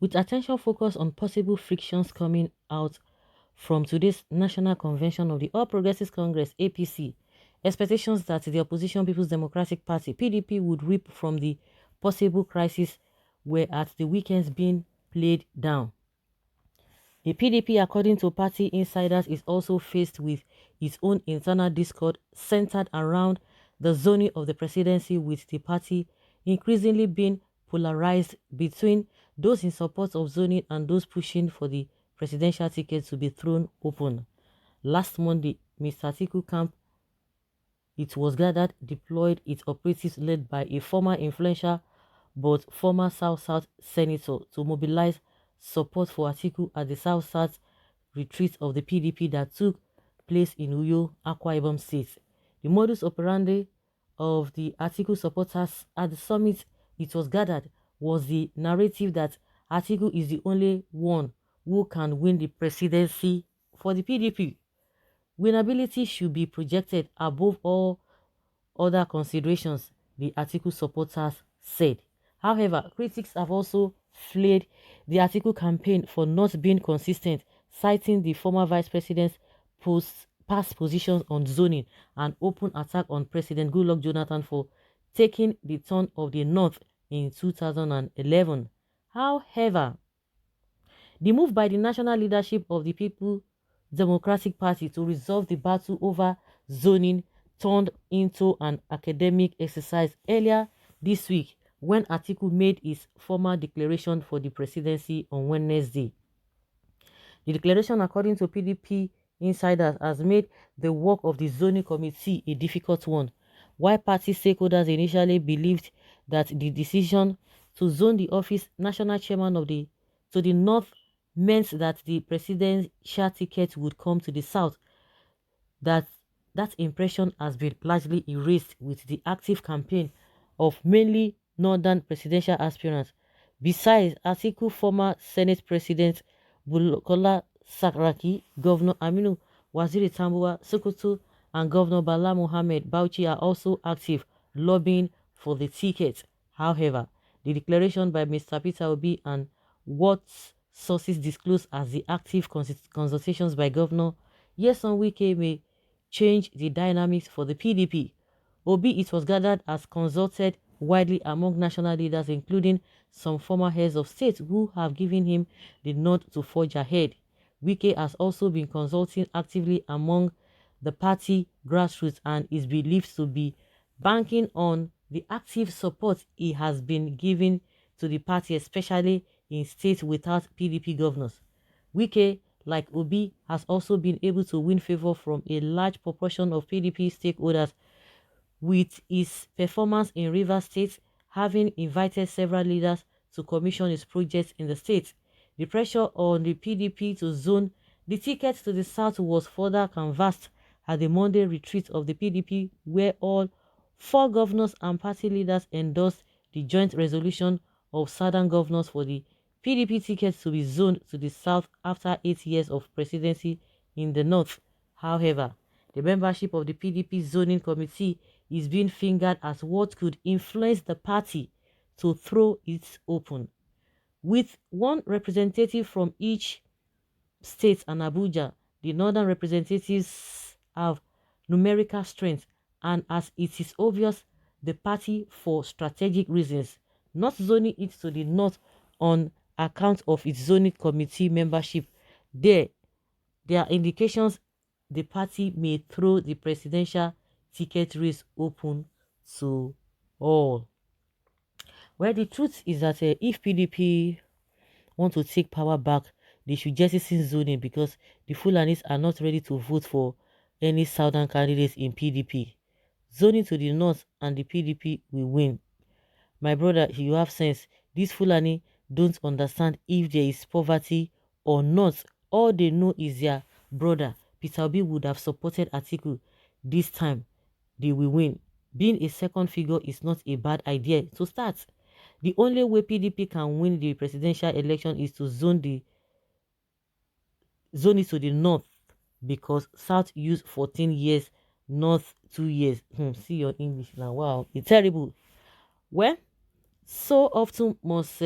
with attention focused on possible frictions coming out from today's National Convention of the All Progressives Congress (APC. Expectations that the opposition People's Democratic Party (PDP) would reap from the possible crisis were at the weekends being played down. The PDP, according to party insiders, is also faced with its own internal discord centered around the zoning of the presidency, with the party increasingly being polarized between those in support of zoning and those pushing for the presidential ticket to be thrown open. Last Monday, Mr. Atiku camp, it was gathered, deployed its operatives led by a former influential but former South-South senator to mobilize support for Atiku at the South-South retreat of the PDP that took place in Uyo, Akwa Ibom State. The modus operandi of the Atiku supporters at the summit it was gathered was the narrative that Atiku is the only one who can win the presidency for the PDP. Winnability should be projected above all other considerations, the Atiku supporters said. However, critics have also flared the Atiku campaign for not being consistent, citing the former vice president's past positions on zoning and open attack on President Goodluck Jonathan for taking the turn of the North in 2011. However, the move by the national leadership of the People Democratic Party to resolve the battle over zoning turned into an academic exercise earlier this week when Atiku made his formal declaration for the presidency on Wednesday. The declaration, according to PDP insiders, has made the work of the zoning committee a difficult one. While party stakeholders initially believed that the decision to zone the office national chairman of the to the north meant that the presidential ticket would come to the south, that impression has been largely erased with the active campaign of mainly northern presidential aspirants. Besides Atiku, former Senate President Bukola Saraki, Governor Aminu Waziri Tambuwa Sokoto, and Governor Bala Mohammed Bauchi are also active lobbying for the ticket. However, the declaration by Mr. Peter Obi and what sources disclose as the active consultations by Governor Yeson Wike may change the dynamics for the PDP. Obi, it was gathered, has consulted widely among national leaders, including some former heads of state who have given him the nod to forge ahead. Wike has also been consulting actively among the party grassroots and is believed to be banking on the active support he has been giving to the party, especially in states without PDP governors. Wike, like Obi, has also been able to win favor from a large proportion of PDP stakeholders, with his performance in Rivers State having invited several leaders to commission his projects in the state. The pressure on the PDP to zone the ticket to the south was further canvassed at the Monday retreat of the PDP, where all four governors and party leaders endorsed the joint resolution of southern governors for the PDP ticket to be zoned to the south after 8 years of presidency in the north. However, the membership of the PDP zoning committee is being fingered as what could influence the party to throw it open. With one representative from each state and Abuja, the northern representatives have numerical strength, and as it is obvious, the party, for strategic reasons, not zoning it to the north on account of its zoning committee membership. There are indications the party may throw the presidential ticket race open to all. Well, the truth is that if PDP want to take power back, they should jettison zoning, because the Fulanis are not ready to vote for any southern candidates in PDP. Zoning to the north and the PDP will win. My brother, you have sense. These Fulani don't understand if there is poverty or not. All they know is their brother Peter Obi would have supported Atiku. This time they will win. Being a second figure is not a bad idea to start. The only way PDP can win the presidential election is to zone it to the north, because South used 14 years, North 2 years. See your English now. Wow, it's terrible. Well, so often must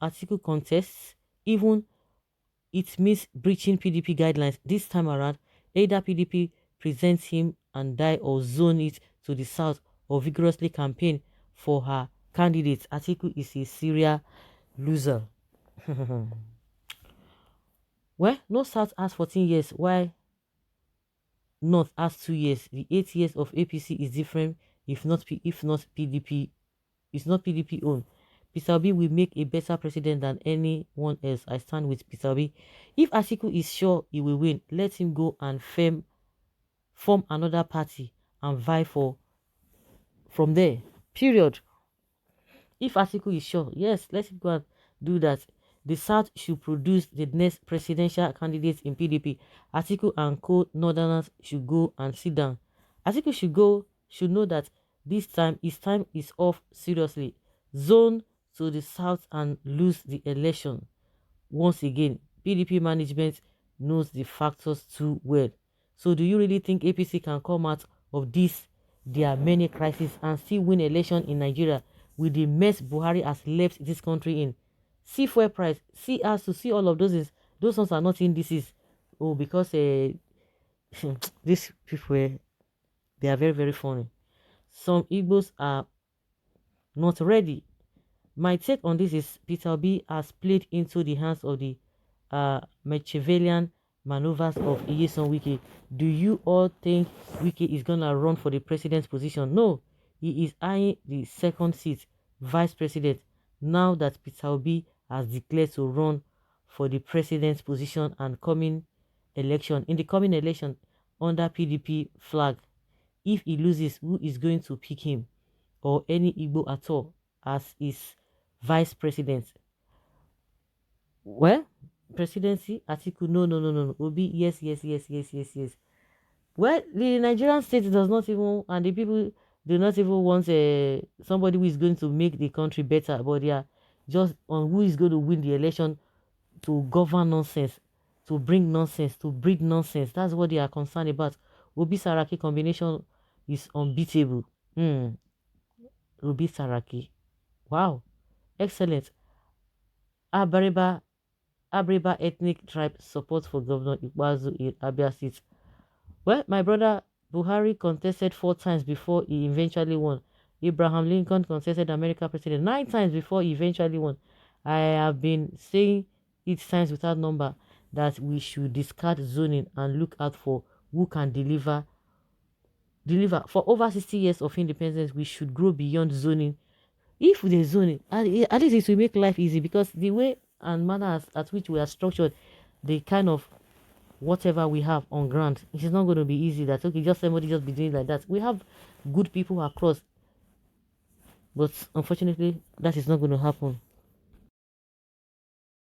Atiku contests, even it means breaching PDP guidelines. This time around, either PDP presents him and die or zone it to the south or vigorously campaign for her candidate. Atiku is a serial loser. Well, no South has 14 years, while North has 2 years. The 8 years of APC is different if not PDP. It's not PDP owned. Peter Obi will make a better president than anyone else. I stand with Peter Obi. If Atiku is sure he will win, let him go and form another party and vie for from there. Period. If Atiku is sure, yes, let him go and do that. The South should produce the next presidential candidate in PDP. Atiku and co-northerners should go and sit down. Atiku should know that this time his time is off seriously. Zone to the South and lose the election. Once again, PDP management knows the factors too well. So do you really think APC can come out of this? There are many crises and still win election in Nigeria with the mess Buhari has left this country in. See fuel price, see us to see all of those ones are not indices. Oh, because these people they are very, very funny. Some Igbos are not ready. My take on this is Peter B has played into the hands of the Machiavellian maneuvers of Iyesan Wike. Do you all think Wike is gonna run for the president's position? No, he is eyeing the second seat, vice president. Now that Peter Obi has declared to run for the president's position and in the coming election under PDP flag, if he loses, who is going to pick him or any Igbo at all as his vice president? Well, presidency, Atiku, no. Obi, yes. Well, the Nigerian state does not even, and the people do not even want somebody who is going to make the country better, but they are just on who is going to win the election to govern nonsense, to bring nonsense, to breed nonsense. That's what they are concerned about. Obi Saraki combination is unbeatable. Obi Saraki. Wow. Excellent. Abariba ethnic tribe support for Governor Ikwazu in Abia State. Well, my brother Buhari contested 4 times before he eventually won. Abraham Lincoln contested American president 9 times before he eventually won. I have been saying it times without number that we should discard zoning and look out for who can deliver. For over 60 years of independence, we should grow beyond zoning. If the zoning, at least it will make life easy, because the way and manner at which we are structured, the kind of whatever we have on ground, it is not going to be easy that, okay, just somebody just be doing like that. We have good people across, but unfortunately, that is not going to happen.